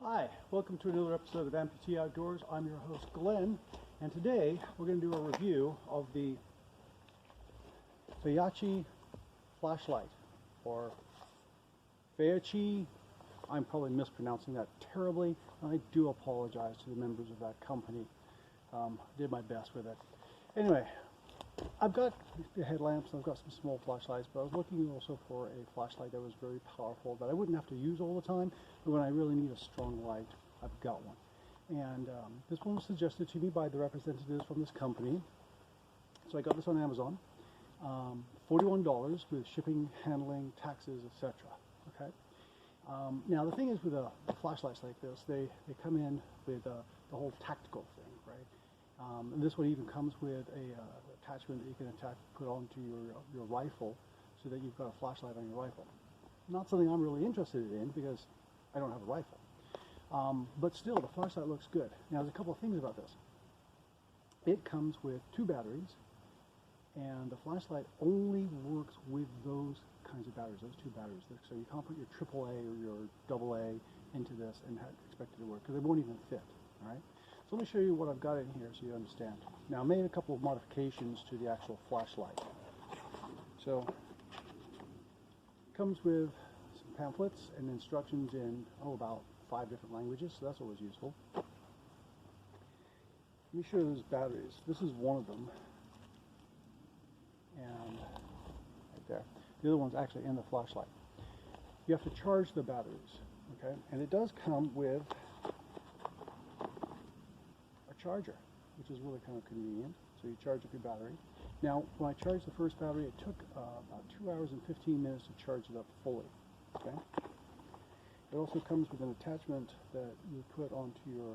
Hi, welcome to another episode of Amputee Outdoors. I'm your host Glenn, and today we're going to do a review of the Feyachi flashlight, or Feyachi. I'm probably mispronouncing that terribly, and I do apologize to the members of that company. Did my best with it. Anyway, I've got the headlamps, I've got some small flashlights, but I was looking also for a flashlight that was very powerful, that I wouldn't have to use all the time, but when I really need a strong light, I've got one. And this one was suggested to me by the representatives from this company. So I got this on Amazon. $41 with shipping, handling, taxes, etc. Okay. Now the thing is with the flashlights like this, they come in with the whole tactical thing, right? And this one even comes with a attachment that you can put onto your rifle, so that you've got a flashlight on your rifle. Not something I'm really interested in because I don't have a rifle. But still, the flashlight looks good. Now there's a couple of things about this. It comes with 2 batteries, and the flashlight only works with those kinds of batteries, those 2 batteries. So you can't put your AAA or your AA into this and expect it to work, because they won't even fit. All right. So let me show you what I've got in here so you understand. Now I made a couple of modifications to the actual flashlight. So it comes with some pamphlets and instructions in about 5 different languages, so that's always useful. Let me show you those batteries. This is one of them, and right there. The other one's actually in the flashlight. You have to charge the batteries, okay? And it does come with charger, which is really kind of convenient. So you charge up your battery. Now, when I charged the first battery, it took about 2 hours and 15 minutes to charge it up fully. Okay. It also comes with an attachment that you put onto your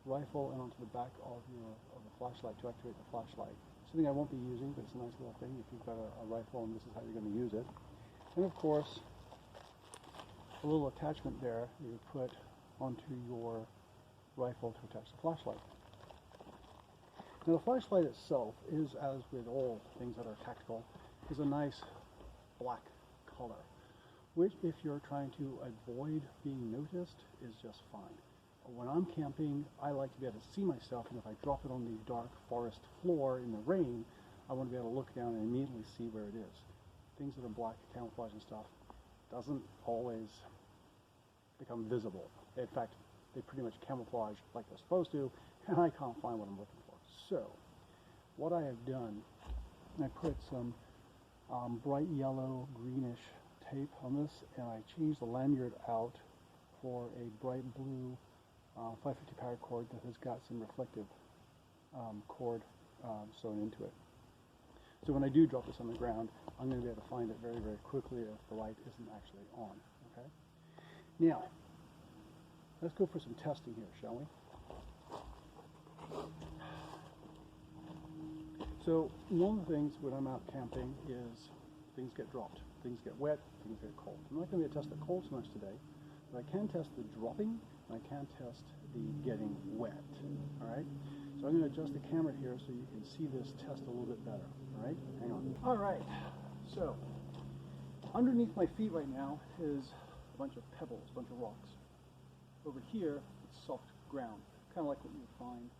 rifle and onto the back of the flashlight to activate the flashlight. Something I won't be using, but it's a nice little thing if you've got a rifle and this is how you're going to use it. And of course, a little attachment there you put onto your rifle to attach the flashlight. Now the flashlight itself is, as with all things that are tactical, is a nice black color, which if you're trying to avoid being noticed is just fine. When I'm camping, I like to be able to see myself, and if I drop it on the dark forest floor in the rain, I want to be able to look down and immediately see where it is. Things that are black, camouflage and stuff, doesn't always become visible. In fact, they pretty much camouflage like they're supposed to, and I can't find what I'm looking for. So, what I have done, I put some bright yellow, greenish tape on this, and I changed the lanyard out for a bright blue 550 paracord that has got some reflective cord sewn into it. So when I do drop this on the ground, I'm going to be able to find it very, very quickly if the light isn't actually on. Okay. Now, let's go for some testing here, shall we? So one of the things when I'm out camping is things get dropped, things get wet, things get cold. I'm not going to test the cold so much today, but I can test the dropping, and I can test the getting wet. All right. So I'm going to adjust the camera here so you can see this test a little bit better. All right. Hang on. All right. So underneath my feet right now is a bunch of pebbles, a bunch of rocks. Over here, it's soft ground, kind of like what you would find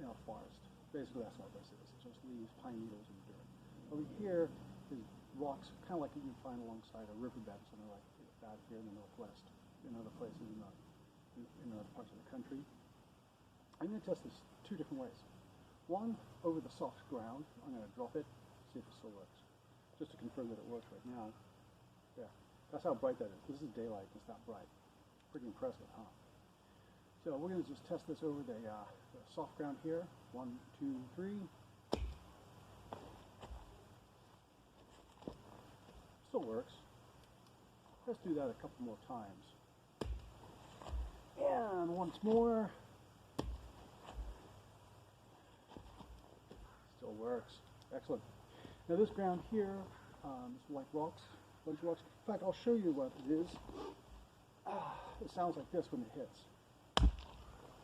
in a forest. Basically, that's what this is. It's just leaves, pine needles, and dirt. Over here is rocks, kind of like you can find alongside a riverbed, something like that here in the Northwest, in other places in other parts of the country. I'm going to test this 2 different ways. One, over the soft ground. I'm going to drop it, see if it still works, just to confirm that it works right now. Yeah, that's how bright that is. This is daylight. It's not bright. Pretty impressive, huh? So we're going to just test this over the soft ground here. 1, 2, 3. Still works. Let's do that a couple more times. And once more. Still works. Excellent. Now this ground here is like rocks, a bunch of rocks. In fact, I'll show you what it is. It sounds like this when it hits.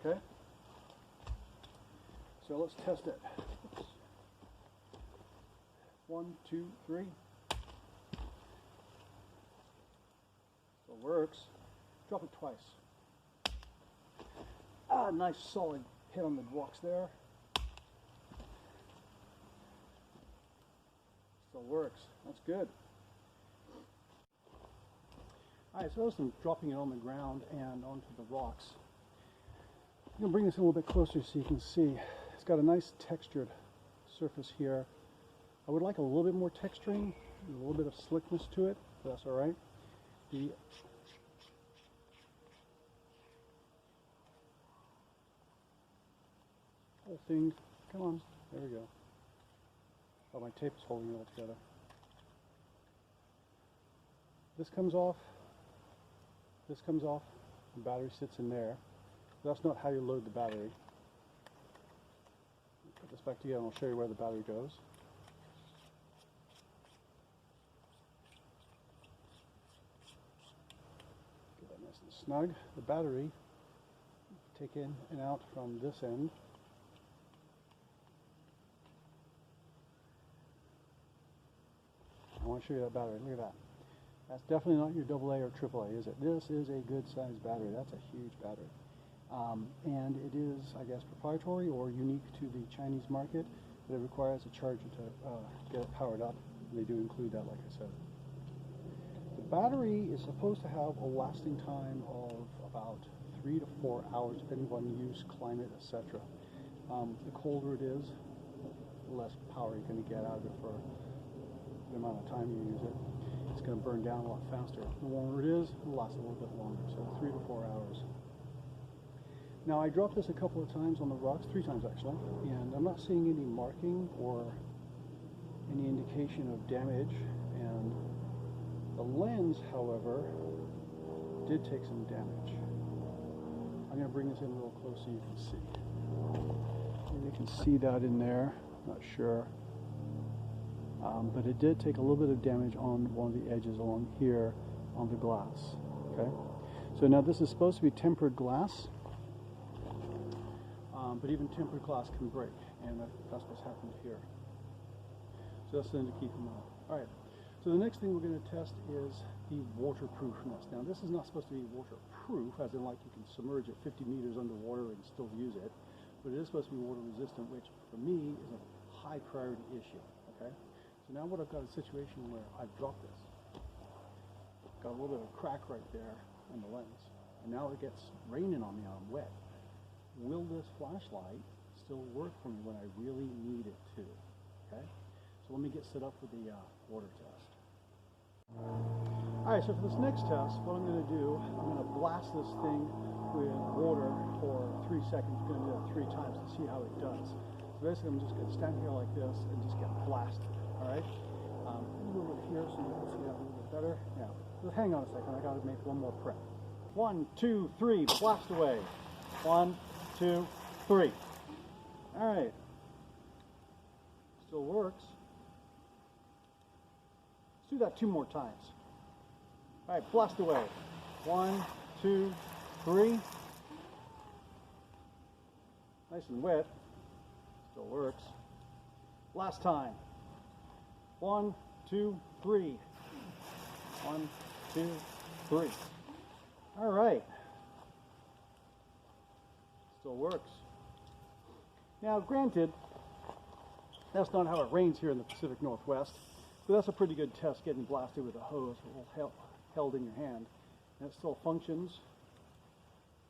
Okay? So let's test it. Oops. 1, 2, 3. Still works. Drop it twice. Nice solid hit on the rocks there. Still works. That's good. Alright, so as I'm dropping it on the ground and onto the rocks, I'm going to bring this in a little bit closer so you can see. It's got a nice textured surface here. I would like a little bit more texturing, a little bit of slickness to it, but that's alright. The whole thing, come on, there we go. Oh, my tape is holding it all together. This comes off. This comes off, the battery sits in there. That's not how you load the battery. Put this back together and I'll show you where the battery goes. Get that nice and snug. The battery, take in and out from this end. I want to show you that battery. Look at that. That's definitely not your AA or AAA, is it? This is a good sized battery. That's a huge battery. And it is, I guess, proprietary or unique to the Chinese market, but it requires a charger to get it powered up. And they do include that, like I said. The battery is supposed to have a lasting time of about 3 to 4 hours, depending on use, climate, etc. The colder it is, the less power you're going to get out of it for the amount of time you use it. It's going to burn down a lot faster. The warmer it is, it'll last a little bit longer, so 3 to 4 hours. Now I dropped this a couple of times on the rocks, 3 times actually, and I'm not seeing any marking or any indication of damage, and the lens, however, did take some damage. I'm going to bring this in a little closer so you can see. Maybe you can see that in there, not sure. But it did take a little bit of damage on one of the edges along here on the glass. Okay, so now this is supposed to be tempered glass, but even tempered glass can break, and that's what's happened here. So that's something to keep in mind. All right, so the next thing we're going to test is the waterproofness. Now this is not supposed to be waterproof, as in like you can submerge it 50 meters underwater and still use it, but it is supposed to be water resistant, which for me is a high priority issue. Okay. So now what I've got is a situation where I've dropped this. Got a little bit of a crack right there in the lens. And now it gets raining on me and I'm wet. Will this flashlight still work for me when I really need it to? Okay? So let me get set up for the water test. Alright, so for this next test, what I'm going to do, I'm going to blast this thing with water for 3 seconds. I'm going to do it 3 times to see how it does. So basically I'm just going to stand here like this and just get blasted. Alright, move over here so you can see that a little bit better. Now, just hang on a second, I gotta make one more prep. 1, 2, 3, blast away. 1, 2, 3. Alright. Still works. Let's do that 2 more times. Alright, blast away. 1, 2, 3. Nice and wet. Still works. Last time. 1, 2, 3. 1, 2, 3. All right. Still works. Now, granted, that's not how it rains here in the Pacific Northwest, but that's a pretty good test, getting blasted with a hose held in your hand. And it still functions.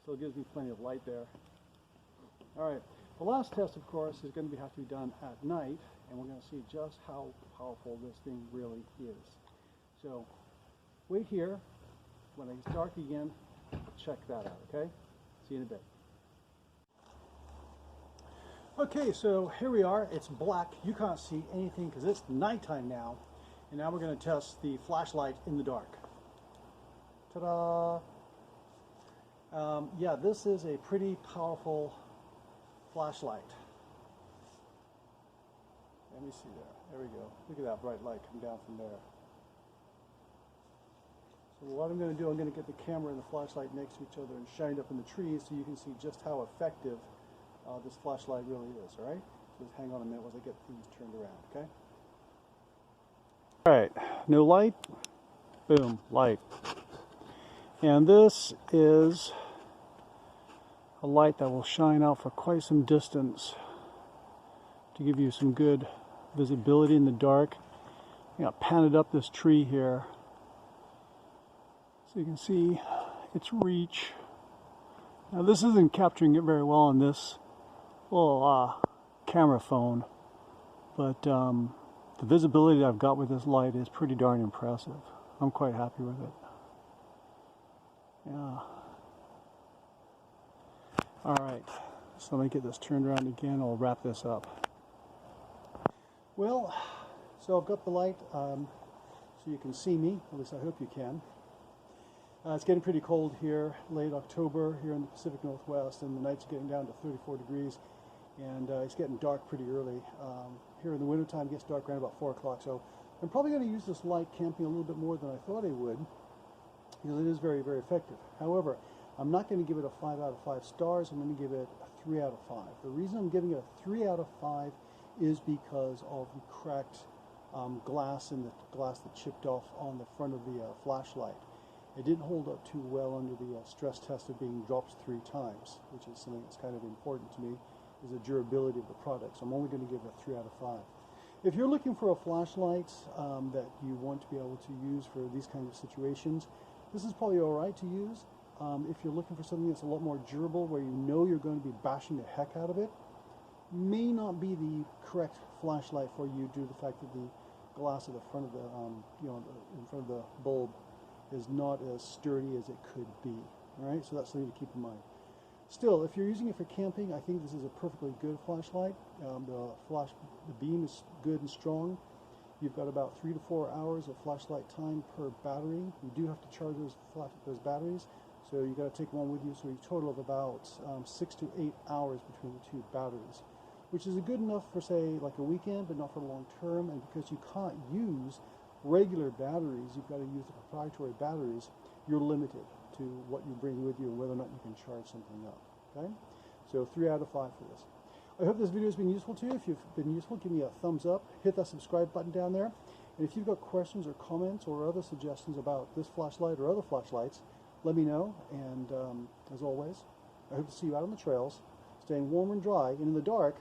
Still gives me plenty of light there. All right. The last test, of course, is going to have to be done at night, and we're going to see just how powerful this thing really is. So, wait here. When it gets dark again, check that out, okay? See you in a bit. Okay, so here we are. It's black. You can't see anything because it's nighttime now. And now we're going to test the flashlight in the dark. Ta-da! Yeah, this is a pretty powerful flashlight. Let me see there. There we go. Look at that bright light come down from there. So what I'm going to do, I'm going to get the camera and the flashlight next to each other and shine up in the trees so you can see just how effective this flashlight really is, all right? So just hang on a minute as I get things turned around, okay? All right, no light, boom, light. And this is a light that will shine out for quite some distance to give you some good visibility in the dark. I got panted up this tree here so you can see its reach. Now this isn't capturing it very well on this little camera phone, but the visibility I've got with this light is pretty darn impressive. I'm quite happy with it. Yeah. Alright, so let me get this turned around again. I'll wrap this up. Well, so I've got the light so you can see me, at least I hope you can. It's getting pretty cold here, late October here in the Pacific Northwest, and the nights are getting down to 34 degrees, and it's getting dark pretty early. Here in the wintertime it gets dark around about 4 o'clock, so I'm probably going to use this light camping a little bit more than I thought I would, because it is very, very effective. However, I'm not going to give it a 5 out of 5 stars, I'm going to give it a 3 out of 5. The reason I'm giving it a 3 out of 5 is because of the cracked glass and the glass that chipped off on the front of the flashlight. It didn't hold up too well under the stress test of being dropped 3 times, which is something that's kind of important to me, is the durability of the product. So I'm only going to give it a 3 out of 5. If you're looking for a flashlight that you want to be able to use for these kinds of situations, this is probably alright to use. If you're looking for something that's a lot more durable, where you know you're going to be bashing the heck out of it, may not be the correct flashlight for you due to the fact that the glass at the front of the, in front of the bulb is not as sturdy as it could be. Alright, so that's something to keep in mind. Still, if you're using it for camping, I think this is a perfectly good flashlight. The beam is good and strong. You've got about 3 to 4 hours of flashlight time per battery. You do have to charge those batteries, so you've got to take one with you, so a total of about 6 to 8 hours between the 2 batteries, which is good enough for, say, like a weekend, but not for long term. And because you can't use regular batteries, you've got to use the proprietary batteries, you're limited to what you bring with you and whether or not you can charge something up. Okay? So 3 out of 5 for this. I hope this video has been useful to you. If you've been useful, give me a thumbs up, hit that subscribe button down there, and if you've got questions or comments or other suggestions about this flashlight or other flashlights, let me know. And as always, I hope to see you out on the trails, staying warm and dry, and in the dark,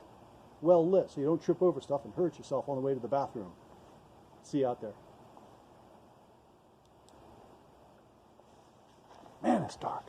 well lit, so you don't trip over stuff and hurt yourself on the way to the bathroom. See you out there. Man, it's dark.